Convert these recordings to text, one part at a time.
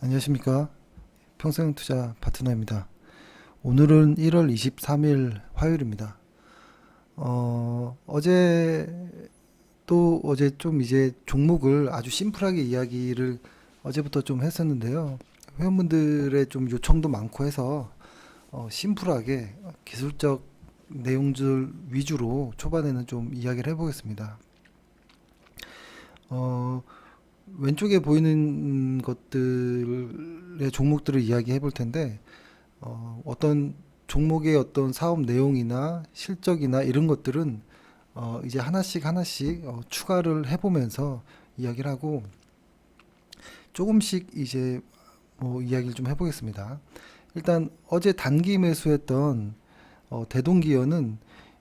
안녕하십니까. 평생투자 파트너입니다. 오늘은 1월 23일 화요일입니다. 어제 좀 이제 종목을 아주 심플하게 이야기를 어제부터 좀 했었는데요. 회원분들의 좀 요청도 많고 해서 심플하게 기술적 내용들 위주로 초반에는 좀 이야기를 해보겠습니다. 어, 왼쪽에 보이는 것들의 종목들을 이야기해 볼 텐데, 어떤 종목의 어떤 사업 내용이나 실적이나 이런 것들은 이제 하나씩 하나씩 추가를 해보면서 이야기를 하고 조금씩 이제 뭐 이야기를 좀 해보겠습니다. 일단 어제 단기 매수했던 대동기어는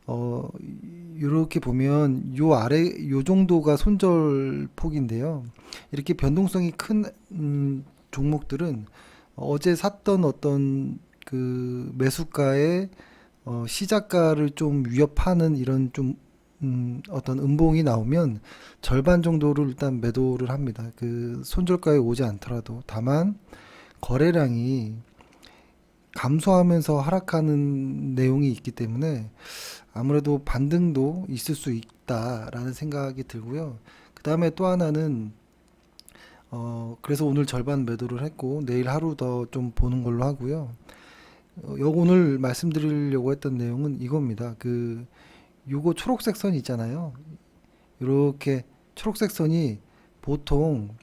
어, 이렇게 보면 요 아래 요 정도가 손절폭인데요. 이렇게 변동성이 큰 종목들은 어제 샀던 어떤 그 매수가의 시작가를 좀 위협하는 이런 좀 어떤 음봉이 나오면 절반 정도를 일단 매도를 합니다. 그 손절가에 오지 않더라도 다만 거래량이 감소하면서 하락하는 내용이 있기 때문에 아무래도 반등도 있을 수 있다라는 생각이 들고요. 그 다음에 또 하나는 그래서 오늘 절반 매도를 했고 내일 하루 더 좀 보는 걸로 하고요. 오늘 말씀드리려고 했던 내용은 이겁니다. 요거 초록색 선 있잖아요. 이렇게 초록색 선이 보통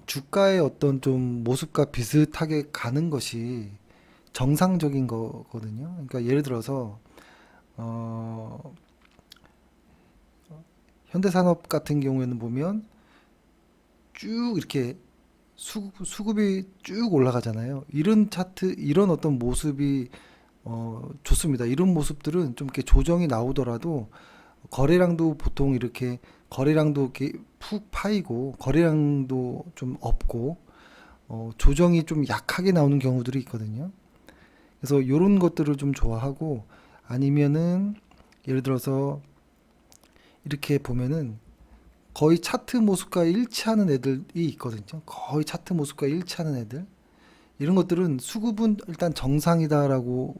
주가의 어떤 좀 모습과 비슷하게 가는 것이 정상적인 거거든요. 그러니까 예를 들어서 어, 현대산업 같은 경우에는 보면 쭉 이렇게 수급이 쭉 올라가잖아요. 이런 차트, 이런 어떤 모습이 좋습니다. 이런 모습들은 좀 이렇게 조정이 나오더라도 거래량도 보통 이렇게 거래량도 이렇게 푹 파이고 거래량도 좀 없고 조정이 좀 약하게 나오는 경우들이 있거든요. 그래서 이런 것들을 좀 좋아하고 아니면은 예를 들어서 이렇게 보면은 거의 차트 모습과 일치하는 애들이 있거든요. 거의 차트 모습과 일치하는 애들. 이런 것들은 수급은 일단 정상이다라고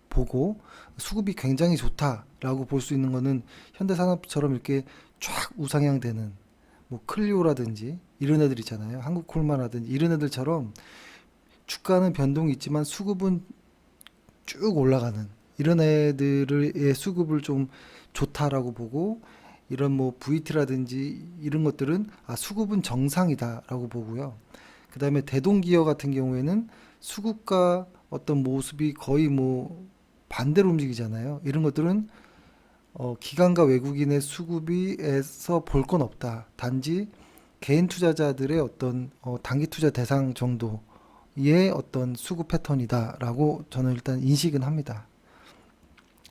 보고 수급이 굉장히 좋다라고 볼 수 있는 거는 현대산업처럼 이렇게 쫙 우상향 되는 뭐 클리오라든지 이런 애들 있잖아요. 한국콜마라든지 이런 애들처럼 주가는 변동이 있지만 수급은 쭉 올라가는 이런 애들의 수급을 좀 좋다라고 보고 이런 뭐 VT라든지 이런 것들은 수급은 정상이다라고 보고요. 그 다음에 대동기업 같은 경우에는 수급과 어떤 모습이 거의 뭐 반대로 움직이잖아요. 이런 것들은 기관과 외국인의 수급에서 볼 건 없다. 단지 개인 투자자들의 어떤 단기 투자 대상 정도의 어떤 수급 패턴이다라고 저는 일단 인식은 합니다.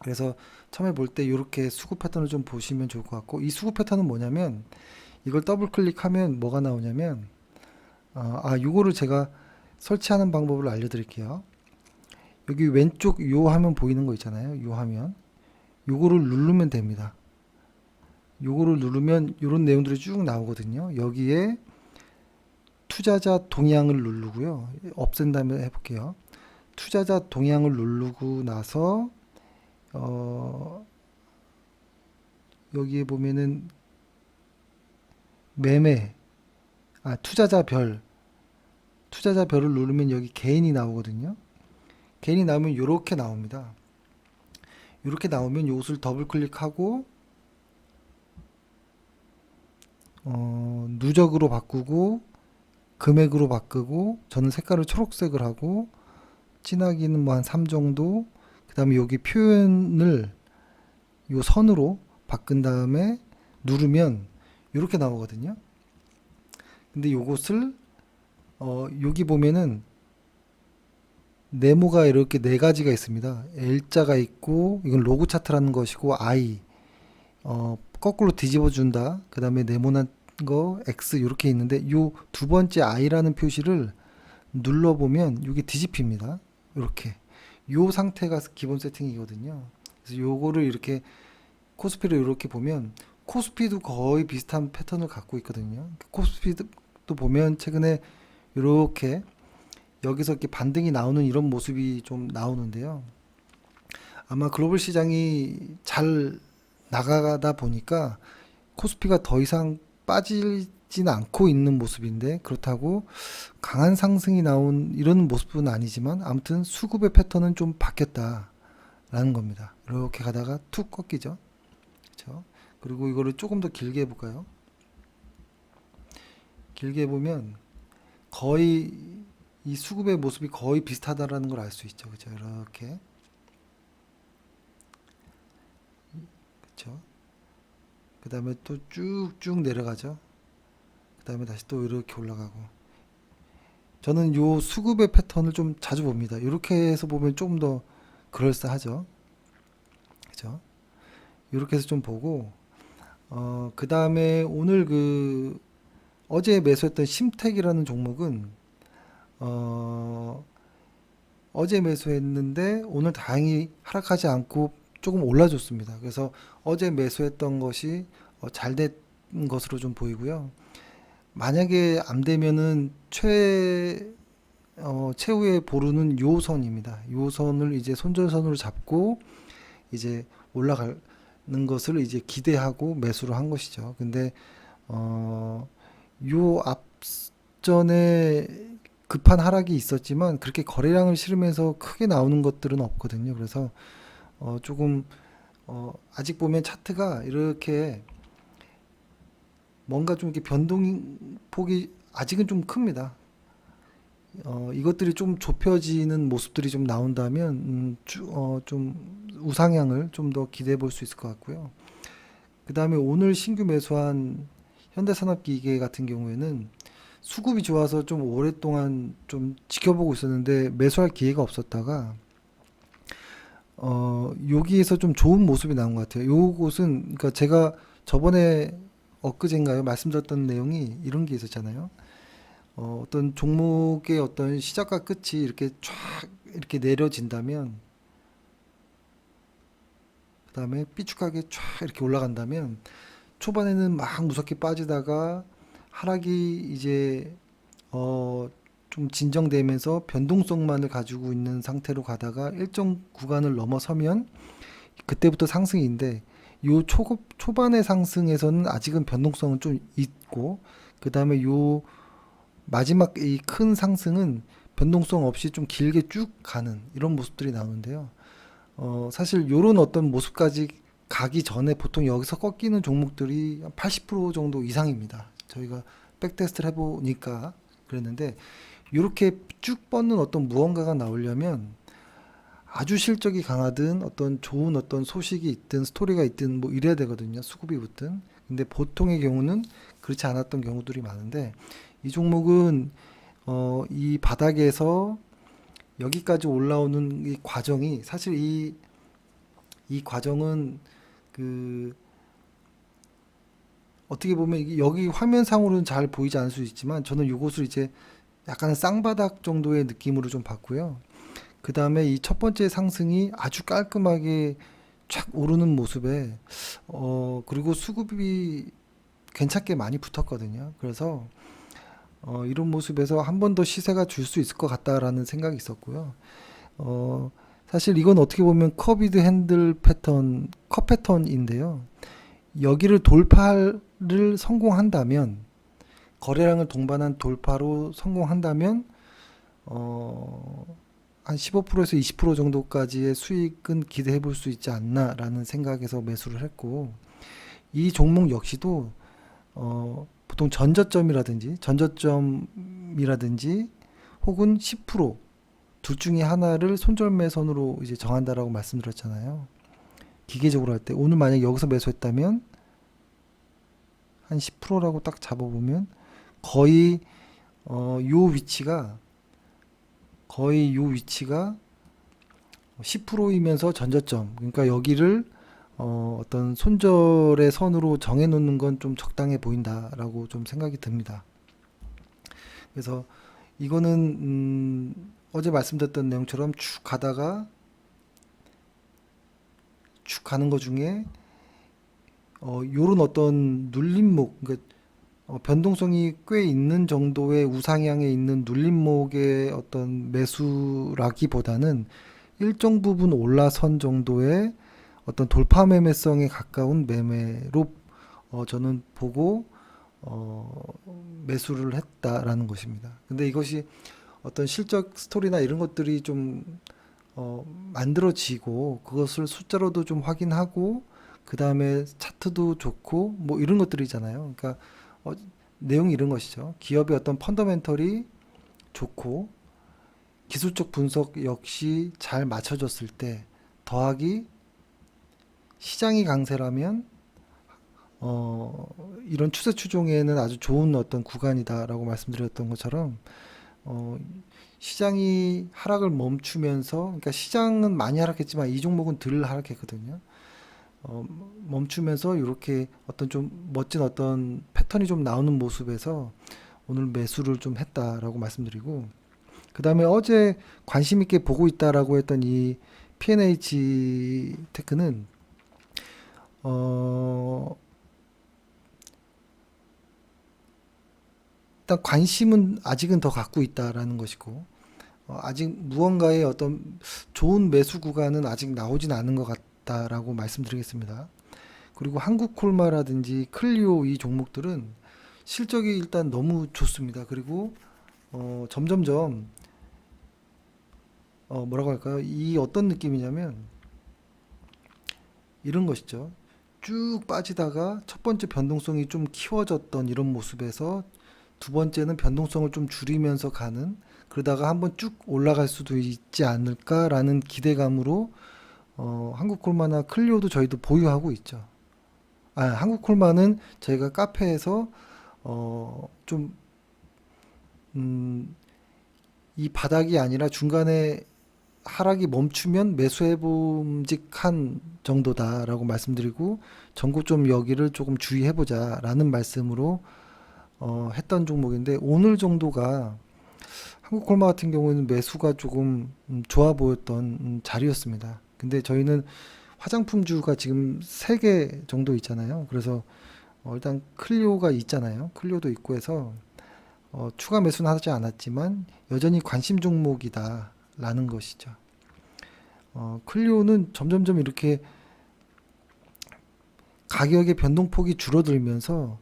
그래서 처음에 볼 때 이렇게 수급 패턴을 좀 보시면 좋을 것 같고 이 수급 패턴은 뭐냐면 이걸 더블 클릭하면 뭐가 나오냐면 요거를 제가 설치하는 방법을 알려드릴게요. 여기 왼쪽 요 화면 보이는 거 있잖아요. 요 화면 요거를 누르면 됩니다. 요거를 누르면 요런 내용들이 쭉 나오거든요. 여기에 투자자 동향을 누르고요. 없앤 다음에 해볼게요. 투자자 동향을 누르고 나서 어, 여기에 보면은 매매 투자자별을 누르면 여기 개인이 나오거든요. 개인이 나오면 이렇게 나옵니다. 이렇게 나오면 이것을 더블 클릭하고 누적으로 바꾸고 금액으로 바꾸고 저는 색깔을 초록색을 하고 진하기는 뭐 한 3 정도 그 다음에 여기 표현을 요 선으로 바꾼 다음에 누르면 이렇게 나오거든요. 근데 요것을 여기 보면은 네모가 이렇게 네 가지가 있습니다. L자가 있고 이건 로그 차트라는 것이고 I 거꾸로 뒤집어 준다. 그 다음에 네모난 거 X 이렇게 있는데 요 두 번째 I라는 표시를 눌러보면 이게 뒤집힙니다. 이렇게 요 상태가 기본 세팅이거든요. 그래서 요거를 이렇게 코스피를 이렇게 보면 코스피도 거의 비슷한 패턴을 갖고 있거든요. 코스피도 보면 최근에 이렇게 여기서 이렇게 반등이 나오는 이런 모습이 좀 나오는데요. 아마 글로벌 시장이 잘 나가다 보니까 코스피가 더 이상 빠지진 않고 있는 모습인데, 그렇다고 강한 상승이 나온 이런 모습은 아니지만 아무튼 수급의 패턴은 좀 바뀌었다라는 겁니다. 이렇게 가다가 툭 꺾이죠. 그렇죠? 그리고 이거를 조금 더 길게 해볼까요? 길게 보면 거의 이 수급의 모습이 거의 비슷하다라는 걸 알 수 있죠. 그렇죠? 이렇게. 그렇죠? 그 다음에 또 쭉쭉 내려가죠. 그 다음에 다시 또 이렇게 올라가고. 저는 요 수급의 패턴을 좀 자주 봅니다. 이렇게 해서 보면 조금 더 그럴싸하죠. 그죠? 이렇게 해서 좀 보고, 그 다음에 오늘 어제 매수했던 심택이라는 종목은, 어, 어제 매수했는데 오늘 다행히 하락하지 않고 조금 올라줬습니다. 그래서 어제 매수했던 것이 잘 된 것으로 좀 보이고요. 만약에 안 되면은 최후의 보루는 요 선입니다. 요 선을 이제 손절선으로 잡고 이제 올라가는 것을 이제 기대하고 매수를 한 것이죠. 근데 어, 요 앞전에 급한 하락이 있었지만 그렇게 거래량을 실으면서 크게 나오는 것들은 없거든요. 그래서 조금 아직 보면 차트가 이렇게 뭔가 좀 이렇게 변동폭이 아직은 좀 큽니다. 이것들이 좀 좁혀지는 모습들이 좀 나온다면 좀 우상향을 좀 더 기대해 볼 수 있을 것 같고요. 그 다음에 오늘 신규 매수한 현대산업기계 같은 경우에는 수급이 좋아서 좀 오랫동안 좀 지켜보고 있었는데 매수할 기회가 없었다가 여기에서 좀 좋은 모습이 나온 것 같아요. 요곳은 그러니까 제가 저번에 엊그제인가요 말씀드렸던 내용이 이런 게 있었잖아요. 어떤 종목의 어떤 시작과 끝이 이렇게 쫙 이렇게 내려진다면, 그 다음에 삐죽하게 쫙 이렇게 올라간다면 초반에는 막 무섭게 빠지다가 하락이 이제 좀 진정되면서 변동성만을 가지고 있는 상태로 가다가 일정 구간을 넘어서면 그때부터 상승인데, 요 초반의 상승에서는 아직은 변동성은 좀 있고, 그 다음에 요 마지막 이 큰 상승은 변동성 없이 좀 길게 쭉 가는 이런 모습들이 나오는데요. 사실 요런 어떤 모습까지 가기 전에 보통 여기서 꺾이는 종목들이 80% 정도 이상입니다. 저희가 백테스트를 해보니까 그랬는데, 이렇게 쭉 뻗는 어떤 무언가가 나오려면 아주 실적이 강하든 어떤 좋은 어떤 소식이 있든 스토리가 있든 뭐 이래야 되거든요. 수급이 붙든. 근데 보통의 경우는 그렇지 않았던 경우들이 많은데, 이 종목은 이 바닥에서 여기까지 올라오는 이 과정이 사실 이 과정은 그 어떻게 보면 이게 여기 화면상으로는 잘 보이지 않을 수 있지만 저는 이곳을 이제 약간 쌍바닥 정도의 느낌으로 좀 봤고요. 그 다음에 이 첫 번째 상승이 아주 깔끔하게 촥 오르는 모습에 그리고 수급이 괜찮게 많이 붙었거든요. 그래서 이런 모습에서 한 번 더 시세가 줄 수 있을 것 같다라는 생각이 있었고요. 어, 사실 이건 어떻게 보면 커비드 핸들 패턴, 컵 패턴인데요. 여기를 돌파를 성공한다면, 거래량을 동반한 돌파로 성공한다면, 어, 한 15%에서 20% 정도까지의 수익은 기대해 볼 수 있지 않나라는 생각에서 매수를 했고, 이 종목 역시도, 보통 전저점이라든지 혹은 10%둘 중에 하나를 손절매선으로 이제 정한다라고 말씀드렸잖아요. 기계적으로 할 때 오늘 만약 여기서 매수했다면 한 10%라고 딱 잡아보면 거의 요 위치가 거의 요 위치가 10%이면서 전저점, 그러니까 여기를 어떤 손절의 선으로 정해놓는 건 좀 적당해 보인다라고 좀 생각이 듭니다. 그래서 이거는 어제 말씀드렸던 내용처럼 쭉 가다가 쭉 가는 것 중에 요런 어떤 눌림목, 그러니까 변동성이 꽤 있는 정도의 우상향에 있는 눌림목의 어떤 매수라기보다는 일정 부분 올라선 정도의 어떤 돌파 매매성에 가까운 매매로 저는 보고 매수를 했다라는 것입니다. 근데 이것이 어떤 실적 스토리나 이런 것들이 좀 만들어지고 그것을 숫자로도 좀 확인하고 그 다음에 차트도 좋고 뭐 이런 것들이잖아요. 그러니까 어, 내용이 이런 것이죠. 기업의 어떤 펀더멘털이 좋고 기술적 분석 역시 잘 맞춰졌을 때 더하기 시장이 강세라면 이런 추세 추종에는 아주 좋은 어떤 구간이다라고 말씀드렸던 것처럼 어, 시장이 하락을 멈추면서, 그러니까 시장은 많이 하락했지만 이 종목은 덜 하락했거든요. 어, 멈추면서 이렇게 어떤 좀 멋진 어떤 패턴이 좀 나오는 모습에서 오늘 매수를 좀 했다라고 말씀드리고, 그 다음에 어제 관심 있게 보고 있다라고 했던 이 P&H 테크는 어, 일단 관심은 아직은 더 갖고 있다라는 것이고, 아직 무언가의 어떤 좋은 매수 구간은 아직 나오진 않은 것 같다라고 말씀드리겠습니다. 그리고 한국콜마라든지 클리오 이 종목들은 실적이 일단 너무 좋습니다. 그리고 점점점 뭐라고 할까요? 이 어떤 느낌이냐면 이런 것이죠. 쭉 빠지다가 첫 번째 변동성이 좀 키워졌던 이런 모습에서 두 번째는 변동성을 좀 줄이면서 가는, 그러다가 한번 쭉 올라갈 수도 있지 않을까라는 기대감으로 한국콜마나 클리오도 저희도 보유하고 있죠. 한국콜마는 저희가 카페에서 좀 이 바닥이 아니라 중간에 하락이 멈추면 매수해 봄직한 정도다라고 말씀드리고, 전고 좀 여기를 조금 주의해 보자라는 말씀으로 했던 종목인데, 오늘 정도가 한국콜마 같은 경우에는 매수가 조금 좋아 보였던 자리였습니다. 근데 저희는 화장품주가 지금 3개 정도 있잖아요. 그래서 일단 클리오가 있잖아요. 클리오도 있고 해서 추가 매수는 하지 않았지만 여전히 관심 종목이다라는 것이죠. 클리오는 점점점 이렇게 가격의 변동폭이 줄어들면서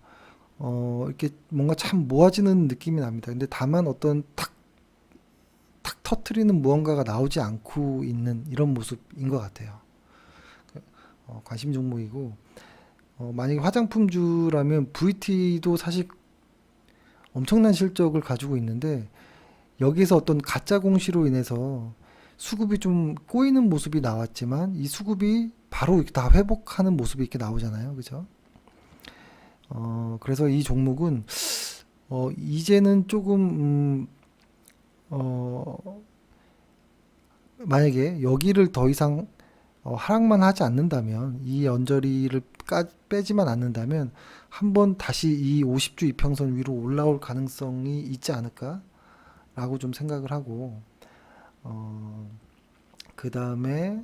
이렇게 뭔가 참 모아지는 느낌이 납니다. 근데 다만 어떤 탁 터트리는 무언가가 나오지 않고 있는 이런 모습인 것 같아요. 관심 종목이고, 만약에 화장품주라면 VT도 사실 엄청난 실적을 가지고 있는데 여기서 어떤 가짜 공시로 인해서 수급이 좀 꼬이는 모습이 나왔지만 이 수급이 바로 이렇게 다 회복하는 모습이 이렇게 나오잖아요. 그죠? 그래서 이 종목은 이제는 조금 만약에 여기를 더 이상 하락만 하지 않는다면, 이 언저리를 빼지만 않는다면 한번 다시 이 50주 이평선 위로 올라올 가능성이 있지 않을까라고 좀 생각을 하고, 그 다음에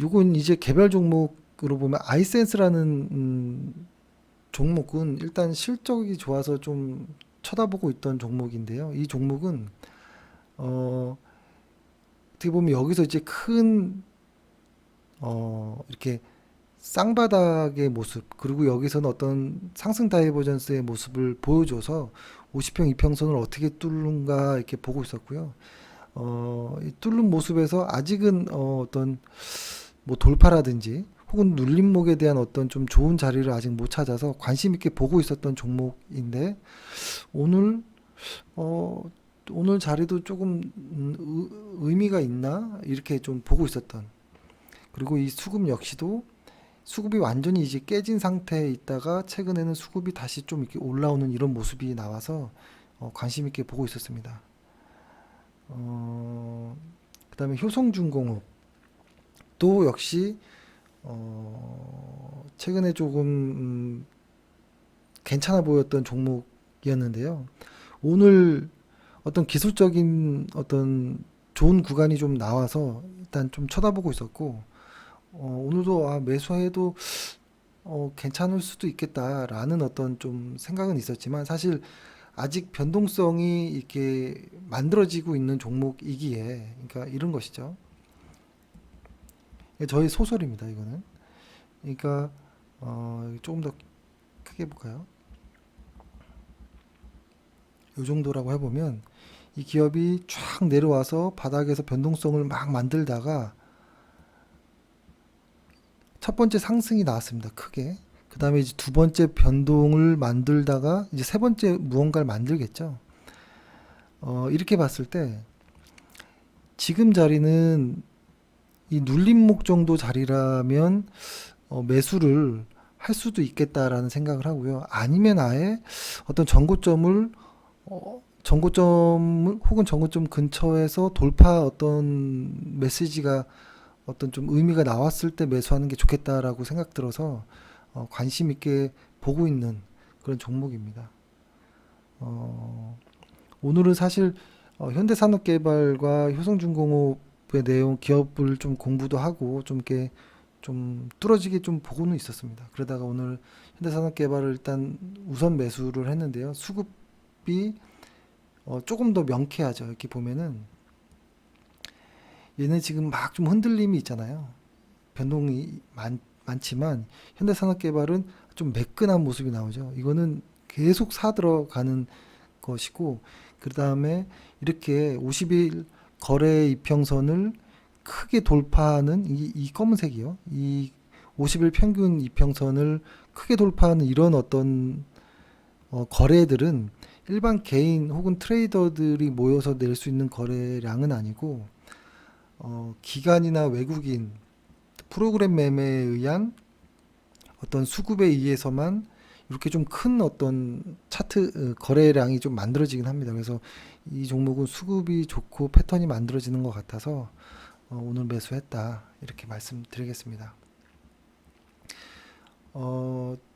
요건 이제 개별 종목으로 보면 아이센스라는 종목은 일단 실적이 좋아서 좀 쳐다보고 있던 종목인데요. 이 종목은 어떻게 보면 여기서 이제 큰 이렇게 쌍바닥의 모습, 그리고 여기서는 어떤 상승 다이버전스의 모습을 보여줘서 50평 이평선을 어떻게 뚫는가 이렇게 보고 있었고요. 이 뚫는 모습에서 아직은 어떤 뭐 돌파라든지 혹은 눌림목에 대한 어떤 좀 좋은 자리를 아직 못 찾아서 관심 있게 보고 있었던 종목인데, 오늘 어, 오늘 자리도 조금 의미가 있나 이렇게 좀 보고 있었던, 그리고 이 수급 역시도 수급이 완전히 이제 깨진 상태에 있다가 최근에는 수급이 다시 좀 이렇게 올라오는 이런 모습이 나와서 관심 있게 보고 있었습니다. 그다음에 효성중공업도 역시 최근에 조금 괜찮아 보였던 종목이었는데요. 오늘 어떤 기술적인 어떤 좋은 구간이 좀 나와서 일단 좀 쳐다보고 있었고, 오늘도 매수해도 괜찮을 수도 있겠다라는 어떤 좀 생각은 있었지만 사실 아직 변동성이 이렇게 만들어지고 있는 종목이기에 그러니까 이런 것이죠. 저의 소설입니다, 이거는. 그러니까 조금 더 크게 볼까요? 이 정도라고 해보면 이 기업이 쫙 내려와서 바닥에서 변동성을 막 만들다가 첫 번째 상승이 나왔습니다. 크게. 그 다음에 이제 두 번째 변동을 만들다가 이제 세 번째 무언가를 만들겠죠. 이렇게 봤을 때 지금 자리는 이 눌림목 정도 자리라면 매수를 할 수도 있겠다라는 생각을 하고요. 아니면 아예 어떤 정고점 혹은 정고점 근처에서 돌파 어떤 메시지가 어떤 좀 의미가 나왔을 때 매수하는 게 좋겠다라고 생각 들어서 관심 있게 보고 있는 그런 종목입니다. 어, 오늘은 사실 현대산업개발과 효성중공업의 내용 기업을 좀 공부도 하고 좀 이렇게 좀 뚫어지게 좀 보고는 있었습니다. 그러다가 오늘 현대산업개발을 일단 우선 매수를 했는데요. 수급이 조금 더 명쾌하죠. 이렇게 보면은 얘는 지금 막 좀 흔들림이 있잖아요. 변동이 많지만 현대산업개발은 좀 매끈한 모습이 나오죠. 이거는 계속 사들어가는 것이고 그 다음에 이렇게 50일 거래 이평선을 크게 돌파하는 이 검은색이요. 이 50일 평균 이평선을 크게 돌파하는 이런 어떤 거래들은 일반 개인 혹은 트레이더들이 모여서 낼 수 있는 거래량은 아니고 기관이나 외국인 프로그램 매매에 의한 어떤 수급에 의해서만 이렇게 좀 큰 어떤 차트 거래량이 좀 만들어지긴 합니다. 그래서 이 종목은 수급이 좋고 패턴이 만들어지는 것 같아서 오늘 매수했다 이렇게 말씀드리겠습니다.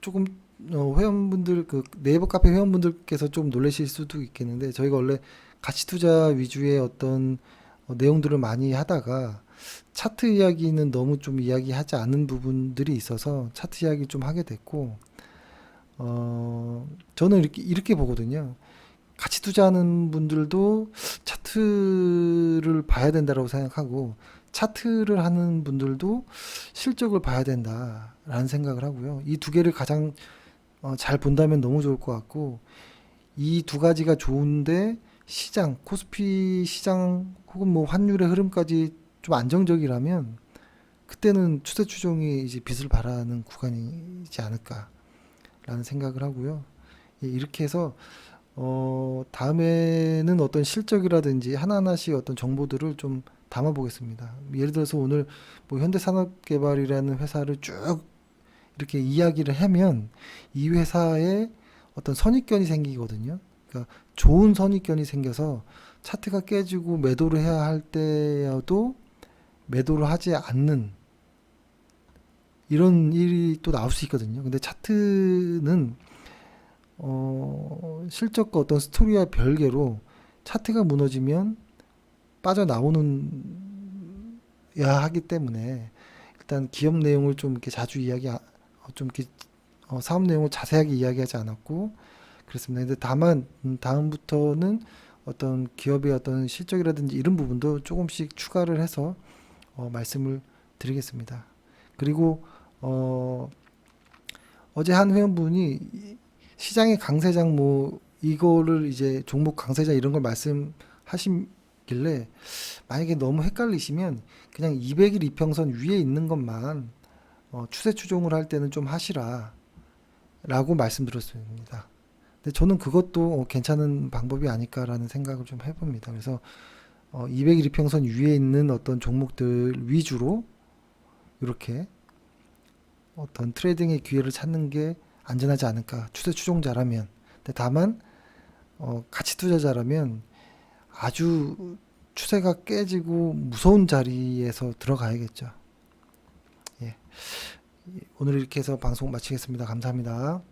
조금 회원분들 그 네이버 카페 회원분들께서 좀 놀라실 수도 있겠는데 저희가 원래 가치 투자 위주의 어떤 내용들을 많이 하다가 차트 이야기는 너무 좀 이야기하지 않은 부분들이 있어서 차트 이야기 좀 하게 됐고 저는 이렇게 보거든요. 같이 투자하는 분들도 차트를 봐야 된다고 생각하고 차트를 하는 분들도 실적을 봐야 된다라는 생각을 하고요. 이 두 개를 가장 잘 본다면 너무 좋을 것 같고 이 두 가지가 좋은데 시장, 코스피 시장 혹은 뭐 환율의 흐름까지 좀 안정적이라면 그때는 추세 추종이 이제 빛을 발하는 구간이지 않을까라는 생각을 하고요. 예, 이렇게 해서 다음에는 어떤 실적이라든지 하나하나씩 어떤 정보들을 좀 담아 보겠습니다. 예를 들어서 오늘 뭐 현대산업개발이라는 회사를 쭉 이렇게 이야기를 하면 이 회사에 어떤 선입견이 생기거든요. 그러니까 좋은 선입견이 생겨서 차트가 깨지고 매도를 해야 할 때여도 매도를 하지 않는 이런 일이 또 나올 수 있거든요. 근데 차트는 실적과 어떤 스토리와 별개로 차트가 무너지면 빠져나오는 야 하기 때문에 일단 기업 내용을 좀 이렇게 자주 좀 이렇게 사업 내용을 자세하게 이야기하지 않았고 그렇습니다. 근데 다만 다음부터는 어떤 기업의 어떤 실적이라든지 이런 부분도 조금씩 추가를 해서 말씀을 드리겠습니다. 그리고 어제 한 회원분이 시장의 강세장 뭐 이거를 이제 종목 강세장 이런 걸 말씀하시길래 만약에 너무 헷갈리시면 그냥 200일 이평선 위에 있는 것만 추세 추종을 할 때는 좀 하시라 라고 말씀드렸습니다. 근데 저는 그것도 괜찮은 방법이 아닐까라는 생각을 좀 해봅니다. 그래서 200일 이평선 위에 있는 어떤 종목들 위주로 이렇게 어떤 트레이딩의 기회를 찾는 게 안전하지 않을까. 추세 추종자라면. 근데 다만 가치 투자자라면 아주 추세가 깨지고 무서운 자리에서 들어가야겠죠. 예. 오늘 이렇게 해서 방송 마치겠습니다. 감사합니다.